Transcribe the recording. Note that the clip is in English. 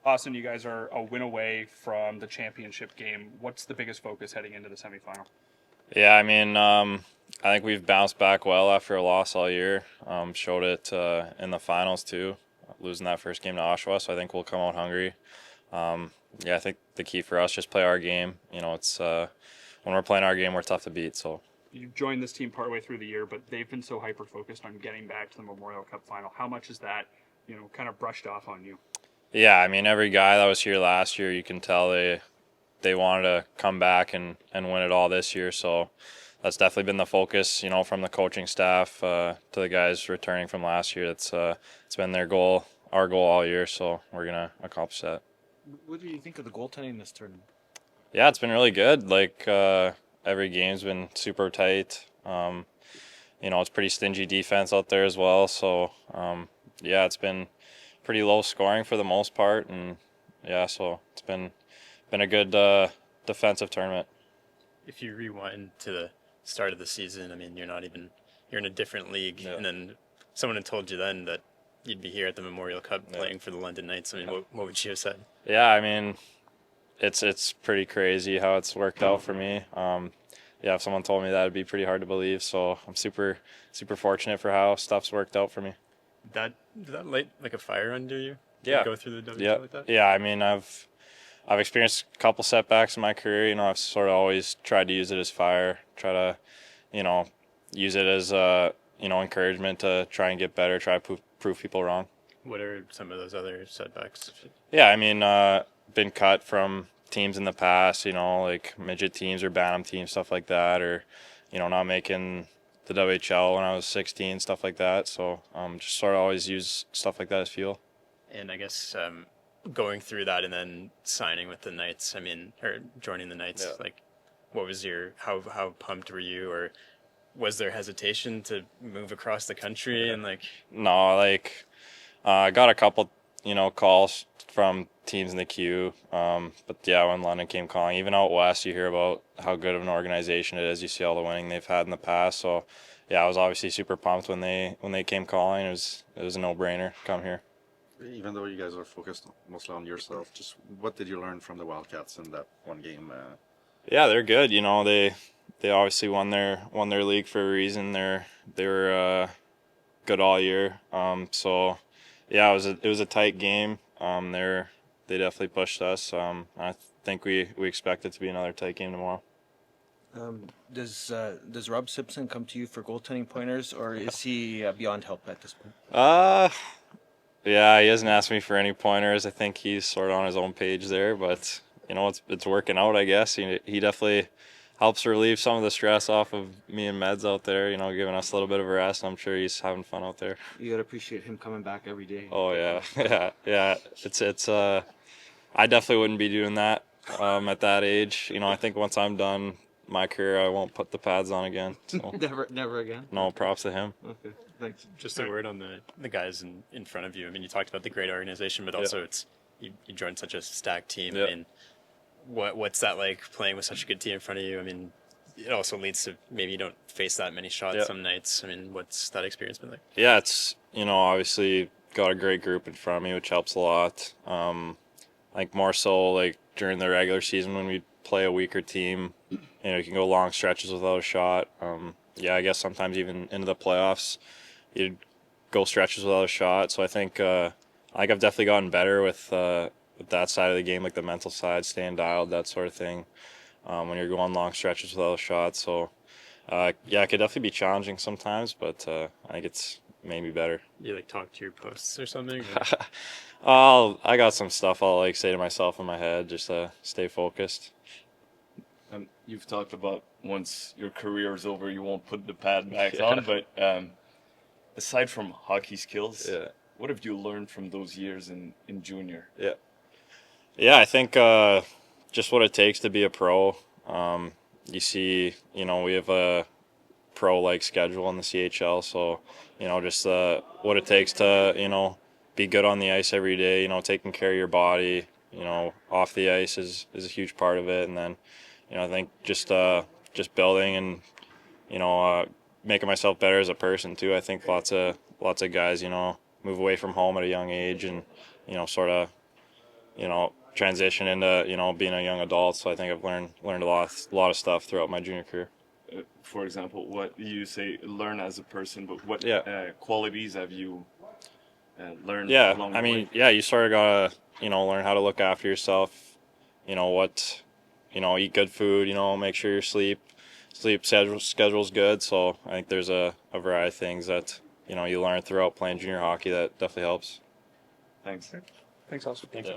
Austin, you guys are a win away from the championship game. What's the biggest focus heading into the semifinal? Yeah, I mean, I think we've bounced back well after a loss all year. Showed it in the finals too, losing that first game to Oshawa. So I think we'll come out hungry. Yeah, I think the key for us just play our game. It's when we're playing our game, we're tough to beat. So You joined this team partway through the year, but they've been so hyper focused on getting back to the Memorial Cup final. How much is that, kind of brushed off on you? yeah, I mean, every guy that was here last year, you can tell they wanted to come back and win it all this year. So that's definitely been the focus, from the coaching staff to the guys returning from last year. It's been their goal, our goal all year. So we're gonna accomplish that. What do you think of the goaltending this tournament? Yeah, it's been really good. Every game's been super tight. It's pretty stingy defense out there as well. So yeah, it's been pretty low scoring for the most part, and yeah, so it's been a good defensive tournament. If you rewind to the start of the season, I mean, you're in a different league, Yeah. and then someone had told you then that you'd be here at the Memorial Cup playing for the London Knights. I mean, what would you have said? Yeah, I mean, it's pretty crazy how it's worked out for me. Yeah, if someone told me that, it'd be pretty hard to believe. So I'm super fortunate for how stuff's worked out for me. Did that light like a fire under you? Yeah. Go through the WHL Yeah, like that? yeah. I mean, I've experienced a couple setbacks in my career. I've sort of always tried to use it as fire. Try to, use it as encouragement to try and get better. Try to prove people wrong. What are some of those other setbacks? Yeah, I mean, been cut from teams in the past. Like midget teams or Bantam teams, stuff like that, or not making the WHL when I was 16, stuff like that. So just sort of always use stuff like that as fuel. And I guess going through that and then signing with the Knights, I mean, or joining the Knights, Yeah. like, what was how pumped were you, or was there hesitation to move across the country and like? No, I got a couple, calls from teams in the queue. But yeah, when London came calling, even out west, you hear about how good of an organization it is. You see all the winning they've had in the past. So yeah, I was obviously super pumped when they came calling. It was a no-brainer. Come here. Even though you guys are focused mostly on yourself, just what did you learn from the Wildcats in that one game? Yeah, they're good. They obviously won their league for a reason. They were good all year. So yeah, it was a tight game. They definitely pushed us. I think we expect it to be another tight game tomorrow. Does Rob Simpson come to you for goaltending pointers, or is he beyond help at this point? Yeah, he hasn't asked me for any pointers. I think he's sort of on his own page there, but it's working out, I guess. He definitely helps relieve some of the stress off of me and Meds out there, giving us a little bit of a rest. I'm sure he's having fun out there. You gotta appreciate him coming back every day. Oh yeah. Yeah. It's I definitely wouldn't be doing that at that age. I think once I'm done my career, I won't put the pads on again. So Never again. no, props to him. Okay, thanks. Just a word on the guys in front of you. I mean, you talked about the great organization, but also you joined such a stacked team. Yeah. I mean, what's that like playing with such a good team in front of you? I mean, it also leads to maybe you don't face that many shots Yeah. some nights. I mean, what's that experience been like? Yeah, it's obviously got a great group in front of me, which helps a lot. Like more so like during the regular season when we play a weaker team, you can go long stretches without a shot. Yeah, I guess sometimes even into the playoffs, you'd go stretches without a shot. So I think I've definitely gotten better with that side of the game, like the mental side, staying dialed, that sort of thing. When you're going long stretches without a shot, so yeah, it could definitely be challenging sometimes, but I think it's made me better. You like talk to your posts or something? I got some stuff I'll say to myself in my head just to stay focused. You've talked about once your career is over, you won't put the pad back on. But aside from hockey skills, what have you learned from those years in junior? Yeah, I think just what it takes to be a pro. You see, we have a pro-like schedule in the CHL, so just what it takes to be good on the ice every day. Taking care of your body. Off the ice is a huge part of it, and then I think just building and making myself better as a person too. I think lots of guys move away from home at a young age and sort of transition into being a young adult. So I think I've learned a lot of stuff throughout my junior career. For example, what you say learn as a person, but what qualities have you learned? Yeah, along the I mean, way? yeah, you sort of gotta learn how to look after yourself. Eat good food. Make sure your sleep schedule's good. So I think there's a variety of things that you learn throughout playing junior hockey that definitely helps. Thanks. Thanks, Austin. Thank you.